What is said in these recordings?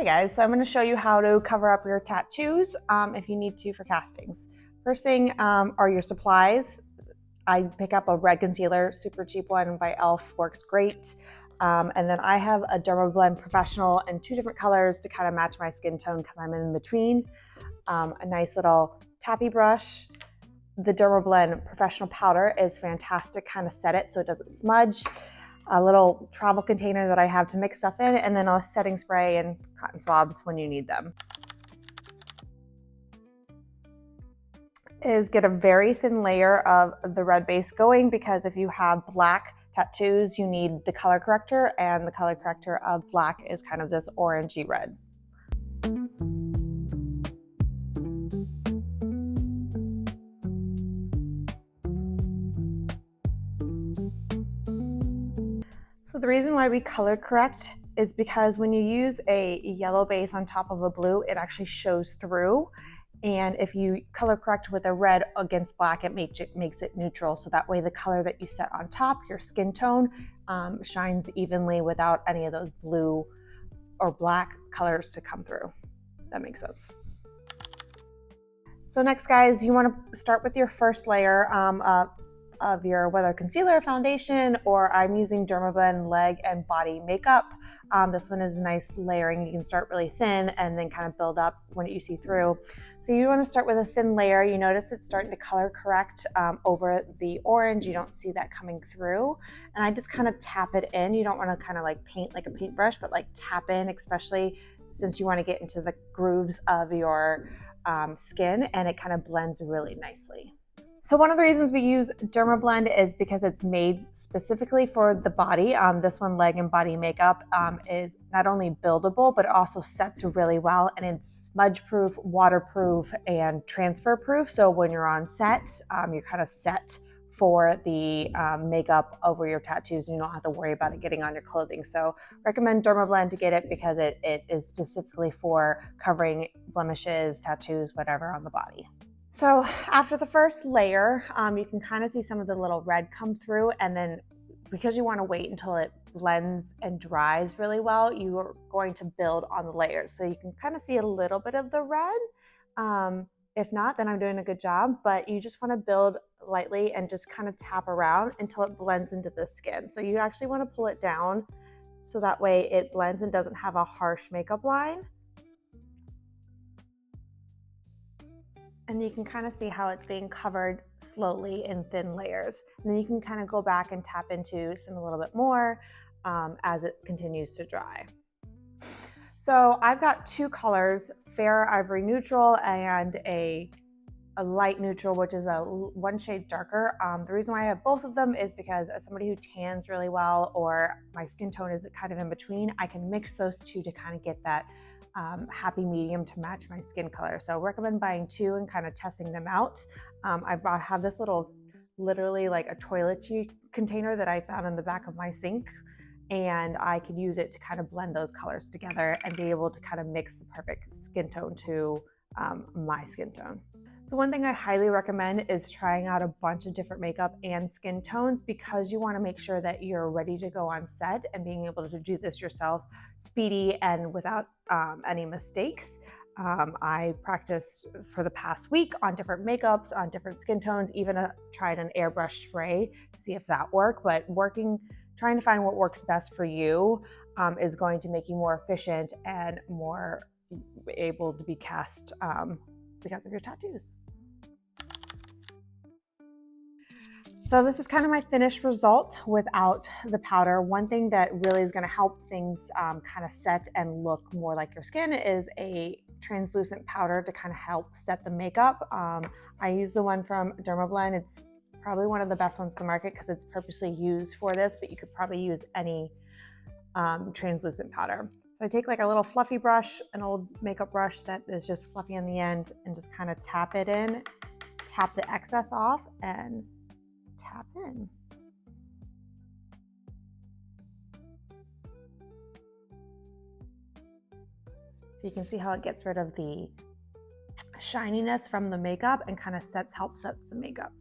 Hey guys, so I'm going to show you how to cover up your tattoos if you need to for castings. First thing are your supplies. I pick up a red concealer, super cheap one by e.l.f., works great. And then I have a Dermablend Professional in 2 different colors to kind of match my skin tone because I'm in between. A nice little tappy brush. The Dermablend Professional Powder is fantastic, kind of set it so it doesn't smudge. A little travel container that I have to mix stuff in, and then a setting spray and cotton swabs when you need them. Is get a very thin layer of the red base going, because if you have black tattoos, you need the color corrector, and the color corrector of black is kind of this orangey red. So the reason why we color correct is because when you use a yellow base on top of a blue, it actually shows through. And if you color correct with a red against black, it makes it neutral. So that way the color that you set on top, your skin tone, shines evenly without any of those blue or black colors to come through. That makes sense. So next, guys, you want to start with your first layer of your whether concealer or foundation, or I'm using Dermablend leg and body makeup. This one is nice layering. You can start really thin and then kind of build up when you see through. So you want to start with a thin layer. You notice it's starting to color correct over the orange. You don't see that coming through. And I just kind of tap it in. You don't want to kind of like paint like a paintbrush, but like tap in, especially since you want to get into the grooves of your skin, and it kind of blends really nicely. So one of the reasons we use Dermablend is because it's made specifically for the body. This one, leg and body makeup, is not only buildable, but it also sets really well, and it's smudge proof, waterproof, and transfer proof. So when you're on set, you're kind of set for the makeup over your tattoos, and you don't have to worry about it getting on your clothing. So recommend Dermablend to get it because it is specifically for covering blemishes, tattoos, whatever on the body. So after the first layer, you can kind of see some of the little red come through, and then because you want to wait until it blends and dries really well, you are going to build on the layers. So you can kind of see a little bit of the red. If not, then I'm doing a good job, but you just want to build lightly and just kind of tap around until it blends into the skin. So you actually want to pull it down so that way it blends and doesn't have a harsh makeup line. And you can kind of see how it's being covered slowly in thin layers. And then you can kind of go back and tap into some a little bit more as it continues to dry. So I've got 2 colors, fair ivory neutral and a light neutral, which is a 1 shade darker. The reason why I have both of them is because as somebody who tans really well, or my skin tone is kind of in between, I can mix those 2 to kind of get that happy medium to match my skin color. So I recommend buying 2 and kind of testing them out. I have this little, literally like a toiletry container that I found in the back of my sink, and I could use it to kind of blend those colors together and be able to kind of mix the perfect skin tone to my skin tone. So one thing I highly recommend is trying out a bunch of different makeup and skin tones, because you want to make sure that you're ready to go on set and being able to do this yourself speedy and without any mistakes. I practiced for the past week on different makeups, on different skin tones, even tried an airbrush spray to see if that worked. But trying to find what works best for you is going to make you more efficient and more able to be cast because of your tattoos. So this is kind of my finished result without the powder. One thing that really is going to help things kind of set and look more like your skin is a translucent powder to kind of help set the makeup. I use the one from Dermablend. It's probably one of the best ones to the market because it's purposely used for this, but you could probably use any translucent powder. So I take like a little fluffy brush, an old makeup brush that is just fluffy on the end, and just kind of tap it in, tap the excess off, and tap in. So you can see how it gets rid of the shininess from the makeup and kind of helps set the makeup.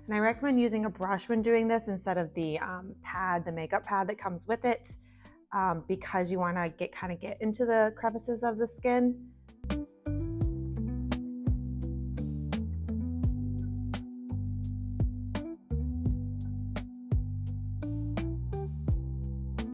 And And I recommend using a brush when doing this instead of the pad, the makeup pad that comes with it, because you want to get into the crevices of the skin.